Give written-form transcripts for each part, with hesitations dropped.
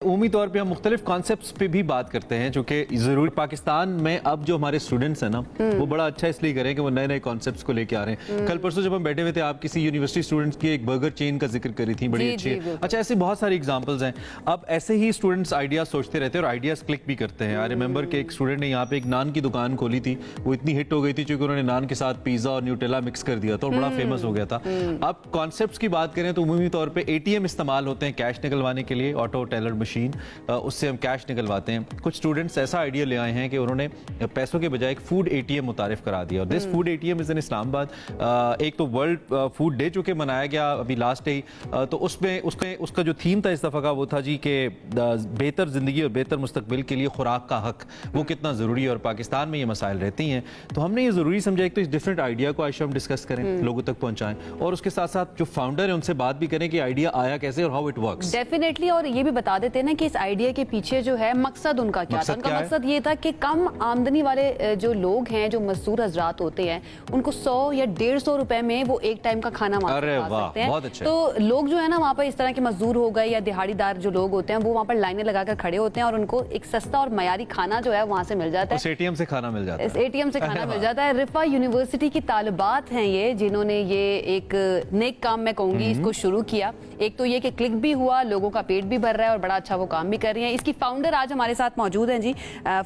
उम्मी तौर पे हम मुख्तलिफ कॉन्सेप्ट्स पे भी बात करते हैं, जो कि ज़रूरी पाकिस्तान में अब जो हमारे स्टूडेंट्स हैं ना, वो बड़ा अच्छा इसलिए करें कि वो नए नए कॉन्सेप्ट्स को लेके आ रहे हैं। कल परसों जब हम बैठे हुए थे, आप किसी यूनिवर्सिटी स्टूडेंट्स की एक बर्गर चेन का जिक्र करी थी, बड़ी अच्छी है। अच्छा, ऐसे बहुत सारी एग्जाम्पल्स हैं। अब ऐसे ही स्टूडेंट्स आइडियाज सोचते रहते हैं और आइडियाज क्लिक भी करते हैं। आई रिमेंबर कि एक स्टूडेंट ने यहाँ पे एक नान की दुकान खोली थी, वो इतनी हिट हो गई थी क्योंकि उन्होंने नान के साथ पिज्जा और न्यूटेला मिक्स कर दिया था और बड़ा फेमस हो गया था। अब कॉन्सेप्ट्स की बात करें तो उमूमी तौर पर ATM इस्तेमाल होते हैं कैश निकलवाने के लिए, ऑटो टेलर मशीन, उससे हम कैश निकलवाते हैं। कुछ स्टूडेंट्स ऐसा आइडिया ले आए हैं कि उन्होंने पैसों के बजाय एक फूड ATM मुतारिफ करा दिया। और this food ATM is in Islamabad. एक तो वर्ल्ड फूड डे जो कि मनाया गया अभी लास्ट डे, तो उसमें उसका जो थीम था इस दफ़ा का वो था जी कि बेहतर ज़िंदगी और बेहतर मुस्तकबिल के लिए खुराक का हक वो कितना ज़रूरी है, और पाकिस्तान में ये मसाइल रहती हैं। तो हमने ये ज़रूरी समझा एक तो इस डिफरेंट आइडिया को आज हम डिस्कस करें, लोगों तक पहुँचाएं, और उसके साथ साथ जो फाउंडर है उनसे बात भी करें कि आइडिया आया कैसे और हाउ इट वर्क्स। डेफिनेटली, और ये भी बता देते हैं ना कि इस आइडिया के पीछे जो है मकसद उनका क्या था। उनका मकसद ये था कि कम आमदनी वाले जो लोग हैं, जो मजदूर हजरात होते हैं, उनको 100 या 150 रुपए में वो एक टाइम का खाना खा सकते हैं। अच्छा। तो लोग जो है ना वहाँ पर इस तरह के मजदूर हो गए या दिहाड़ीदार जो लोग होते हैं, वो वहाँ पर लाइनें लगाकर खड़े होते हैं और उनको एक सस्ता और मयारी खाना जो है वहाँ से मिल जाता है। ATM से खाना मिल जाता है। इस ATM से खाना मिल जाता है। रिफा यूनिवर्सिटी की तालिबात हैं ये, जिन्होंने ये एक नेक काम मैं कहूंगी इसको शुरू किया। एक तो ये कि क्लिक भी हुआ, लोगों का पेट भी भर रहा है और बड़ा अच्छा वो काम भी कर रही हैं। इसकी फाउंडर आज हमारे साथ मौजूद हैं जी,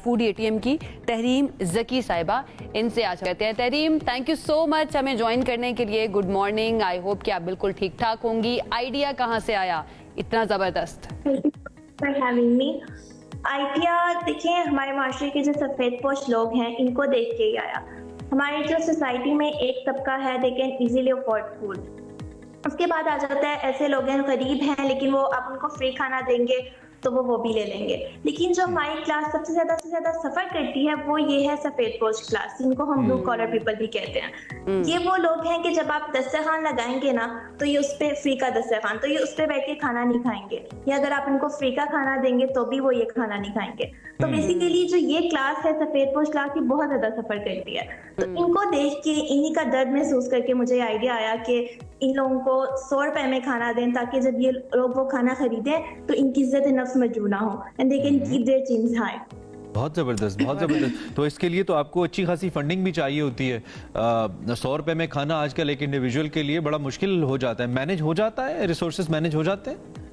फूड ATM की तहरीम जकी साहिबा। इनसे आज कहते हैं Tahreem, thank you so much हमें ज्वाइन करने के लिए। गुड मॉर्निंग, आई होप कि आप बिल्कुल ठीक ठाक होंगी। आइडिया कहाँ से आया इतना जबरदस्त? आइडिया देखिए, हमारे माशरे के जो सफेद पोश लोग हैं इनको देख के ही आया। हमारी जो सोसाइटी में एक तबका है, they can easily afford food. उसके बाद आ जाता है ऐसे लोग हैं गरीब हैं, लेकिन वो आप उनको फ्री खाना देंगे तो वो भी ले लेंगे। लेकिन जो हमारी क्लास सबसे ज्यादा सफर करती है वो ये है सफेद पोश क्लास, जिनको हम ब्लू कॉलर पीपल भी कहते हैं। ये वो लोग हैं कि जब आप दस्तरखान लगाएंगे ना, तो ये उस पे फ्री का दस्तरखान, तो ये उस पे बैठ के खाना नहीं खाएंगे, या अगर आप इनको फ्री का खाना देंगे तो भी वो ये खाना नहीं खाएंगे। तो बेसिकली जो ये क्लास है सफेद पोश क्लास, ये बहुत ज्यादा सफर करती है। तो इनको देख के, इन्हीं का दर्द महसूस करके मुझे आइडिया आया कि इन लोगों को 100 रुपए में खाना दें, ताकि जब ये लोग वो खाना खरीदें तो इनकी इज्जत नफ्स मजबूत ना हो, and they can keep their chins high. बहुत ज़बरदस्त, बहुत ज़बरदस्त। तो इसके लिए तो आपको अच्छी खासी फंडिंग भी चाहिए होती है। 100 रुपए में खाना आजकल एक इंडिविजुअल के लिए बड़ा मुश्किल हो जाता है। मैनेज हो जाता है, रिसोर्सेज मैनेज हो जाते हैं?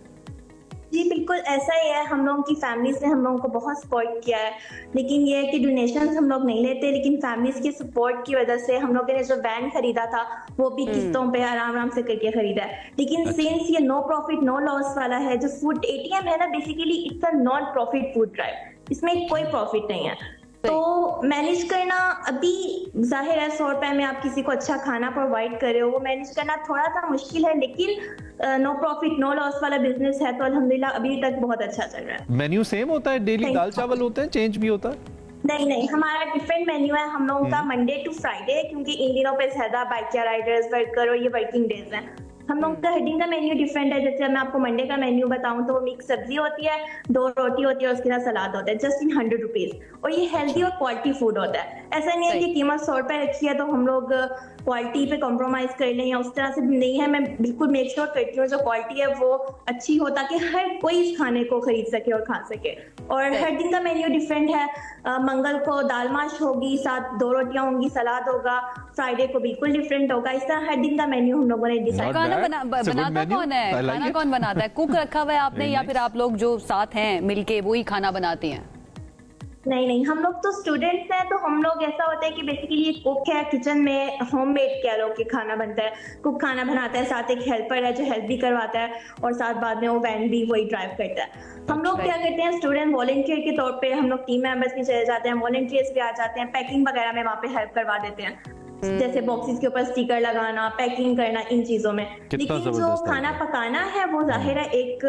जी बिल्कुल ऐसा ही है। हम लोगों की फैमिलीज ने हम लोगों को बहुत सपोर्ट किया है, लेकिन ये है कि डोनेशंस हम लोग नहीं लेते, लेकिन फैमिलीज के सपोर्ट की वजह से हम लोगों ने जो वैन खरीदा था वो भी किस्तों पे आराम से करके खरीदा है। लेकिन सिंस ये नो प्रॉफिट नो लॉस वाला है, जो फूड ATM है ना, basically it's a non profit food drive, इसमें कोई प्रॉफिट नहीं है। तो मैनेज करना अभी जाहिर है 100 रुपए में आप किसी को अच्छा खाना प्रोवाइड कर रहे हो, वो मैनेज करना थोड़ा सा मुश्किल है, लेकिन नो प्रॉफिट नो लॉस वाला बिजनेस है, तो अल्हम्दुलिल्लाह अभी तक बहुत अच्छा चल रहा है। मेन्यू सेम होता है? डेली दाल चावल होते हैं, चेंज भी होता है? नहीं, हमारा डिफरेंट मेन्यू है। हम लोगों का मंडे टू फ्राइडे, क्योंकि इन दिनों पे ज्यादा बाइक राइडर्स, वर्कर और ये वर्किंग डेज हैं। हम लोगों का हेडिंग का मेन्यू डिफरेंट है। जैसे मैं आपको मंडे का मेन्यू बताऊं तो वो मिक्स सब्जी होती है, 2 रोटी होती है और उसके साथ सलाद होता है, जस्ट इन 100 रुपीज, और ये हेल्दी और क्वालिटी फूड होता है। ऐसा नहीं है कि कीमत 100 रुपए रखी है तो हम लोग क्वालिटी पे कॉम्प्रोमाइज कर लें, या उस तरह से भी नहीं है। मैं बिल्कुल मेक श्योर करती हूँ जो क्वालिटी है वो अच्छी हो, ताकि हर कोई इस खाने को खरीद सके और खा सके। और हर दिन का मेन्यू डिफरेंट है। मंगल को दाल माश होगी, साथ 2 रोटियां होंगी, सलाद होगा। फ्राइडे को बिल्कुल डिफरेंट होगा। इस तरह हर दिन का मेन्यू हम लोगों ने डिसाइड। बनाता कौन है? खाना कौन बनाता है? कुक रखा हुआ है आपने, या फिर आप लोग जो साथ हैं मिलके वही खाना बनाती हैं? नहीं, हम लोग तो स्टूडेंट्स हैं, तो हम लोग ऐसा होता है कि बेसिकली कुक है, किचन में होममेड कह लो कि खाना बनता है, कुक खाना बनाता है, साथ एक हेल्पर है जो हेल्प भी करवाता है, और साथ बाद में वो वैन भी वही ड्राइव करता है। हम लोग क्या करते हैं, स्टूडेंट वॉलंटियर के तौर पे हम लोग टीम मेंबर्स भी चले जाते हैं, वॉलंटियर्स भी आ जाते हैं, पैकिंग वगैरह में वहाँ पे हेल्प करवा देते हैं, जैसे बॉक्सेस के ऊपर स्टिकर लगाना, पैकिंग करना, इन चीजों में। लेकिन जो खाना पकाना है वो जाहिर है एक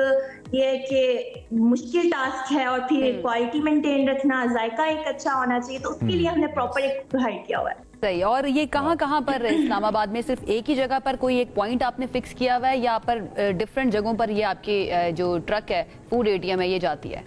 ये कि मुश्किल टास्क है, और फिर क्वालिटी मेंटेन रखना, जायका एक अच्छा होना चाहिए, तो उसके लिए हमने प्रॉपर एक हायर किया हुआ है। सही। और ये कहाँ पर इस्लामाबाद में सिर्फ एक ही जगह पर कोई एक पॉइंट आपने फिक्स किया हुआ है, या पर डिफरेंट जगहों पर ये आपकी जो ट्रक है फूड ATM है ये जाती है?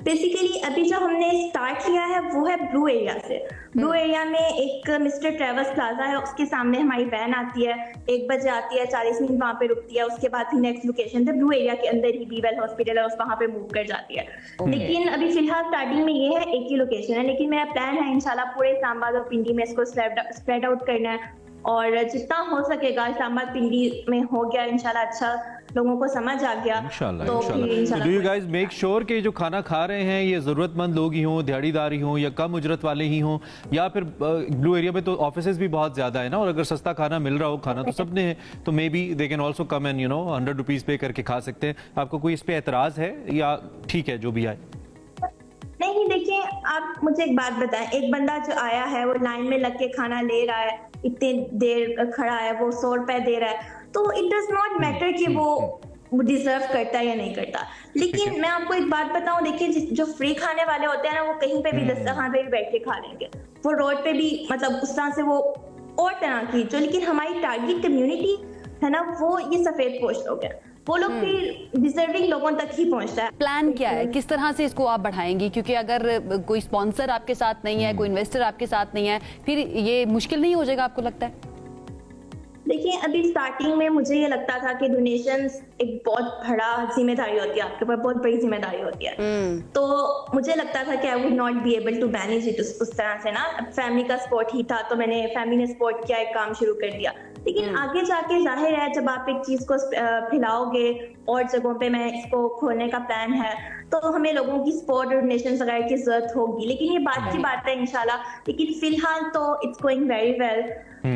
बेसिकली अभी जो हमने स्टार्ट किया है वो है ब्लू एरिया से। ब्लू एरिया में एक मिस्टर ट्रेवर्स प्लाजा है, उसके सामने हमारी वैन आती है, 1 बजे आती है, 40 मिनट वहाँ पे रुकती है, उसके बाद भी नेक्स्ट लोकेशन पे ब्लू एरिया के अंदर ही बीवेल हॉस्पिटल है, उस वहाँ पे मूव कर जाती है। लेकिन अभी फिलहाल स्टार्टिंग में ये है, एक ही लोकेशन है, लेकिन मेरा प्लान है इंशाल्लाह पूरे इस्लामाबाद और पिंडी में इसको स्प्रेड आउट करना है, और जितना हो सकेगा इस्लामाबाद पिंडी में हो गया इंशाल्लाह, अच्छा लोगों को समझ आ गया इंशाल्लाह तो फिर इंशाल्लाह। Do you guys make sure कि जो खाना खा रहे हैं ये जरूरतमंद लोग ही हों, दिहाड़ीदारी हों, या कम उजरत वाले ही हों, या फिर ब्लू एरिया में तो ऑफिसेज भी बहुत ज्यादा है ना, और अगर सस्ता खाना मिल रहा हो, खाना तो सबने है, तो may be they can also come and 100 rupees पे करके खा सकते हैं। आपको कोई इस पे एतराज है या ठीक है जो भी आए? नहीं, देखिए आप मुझे एक बात बताएं, एक बंदा जो आया है वो लाइन में लग के खाना ले रहा है, इतनी देर खड़ा है, वो 100 रुपए दे रहा है, तो इट डज नॉट मैटर कि वो डिजर्व करता है या नहीं करता। लेकिन मैं आपको एक बात बताऊं, देखिए जो फ्री खाने वाले होते हैं ना, वो कहीं पे भी दस्तरखान पे भी बैठ के खा लेंगे, वो रोड पे भी, मतलब उस तरह से वो और तरह की जो, लेकिन हमारी टारगेट कम्युनिटी है ना, वो ये सफेद पोश लोग हैं, वो लोग फिर डिजर्विंग लोगों तक ही पहुंचता है। प्लान क्या है, किस तरह से इसको आप बढ़ाएंगी? क्योंकि अगर कोई स्पॉन्सर आपके साथ नहीं है, कोई इन्वेस्टर आपके साथ नहीं है, फिर ये मुश्किल नहीं हो जाएगा आपको लगता है? देखिए अभी स्टार्टिंग में मुझे ये लगता था कि डोनेशंस एक बहुत बड़ा जिम्मेदारी होती है, आपके ऊपर बहुत बड़ी जिम्मेदारी होती है, तो मुझे लगता था कि I would not be able to manage it उस तरह से ना। फैमिली का सपोर्ट ही था, तो मैंने फैमिली ने सपोर्ट किया, एक काम शुरू कर दिया। लेकिन आगे जाके जाहिर है जब आप एक चीज को फैलाओगे और जगहों पे, मैं इसको खोलने का प्लान है, तो हमें लोगों की सपोर्ट और डोनेशन वगैरह की जरूरत होगी, लेकिन ये बात की बात है इंशाल्लाह। लेकिन फिलहाल तो इट्स गोइंग वेरी वेल,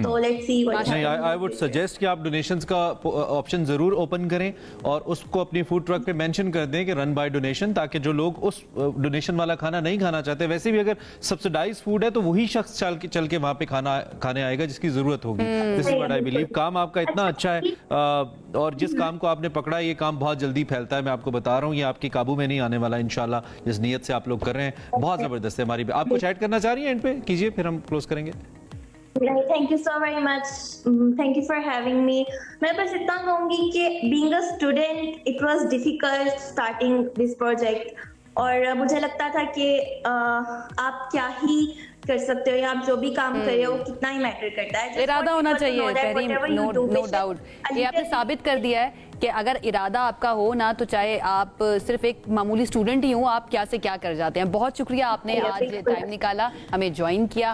तो लेट्स सी व्हाट। नहीं, आई वुड सजेस्ट कि आप डोनेशंस का ऑप्शन जरूर ओपन करें और उसको अपनी फूड ट्रक पे मेंशन कर दें कि रन बाय डोनेशन, ताकि जो लोग उस डोनेशन वाला खाना नहीं खाना चाहते, वैसे भी अगर सब्सिडाइज फूड है तो वही शख्स चल के वहां पे खाने आएगा जिसकी जरूरत होगी। This is what I believe. काम आपका इतना अच्छा है, और जिस काम को आपने पकड़ा, ये काम बहुत जल्दी फैलता है, मैं आपको बता रहा हूँ, ये आपके काबू में नहीं आने वाला इंशाल्लाह, जिस नीयत से आप लोग कर रहे हैं, बहुत जबरदस्त है। हमारी आप कुछ ऐड करना चाह रही हैं एंड पे कीजिए, फिर हम क्लोज करेंगे। Thank you so very much, thank you for having me. मैं बस इतना कहूंगी कि being a student it was difficult starting this project, और मुझे लगता था कि आप क्या ही कर सकते हो, या आप जो भी काम कर रहे हो कितना ही मैटर करता है। इरादा होना चाहिए तहरीम, नो डाउट। ये आपने साबित कर दिया है कि अगर इरादा आपका हो ना, तो चाहे आप सिर्फ एक मामूली स्टूडेंट ही हो, आप क्या से क्या कर जाते हैं। बहुत शुक्रिया, आपने आज टाइम निकाला, हमें ज्वाइन किया।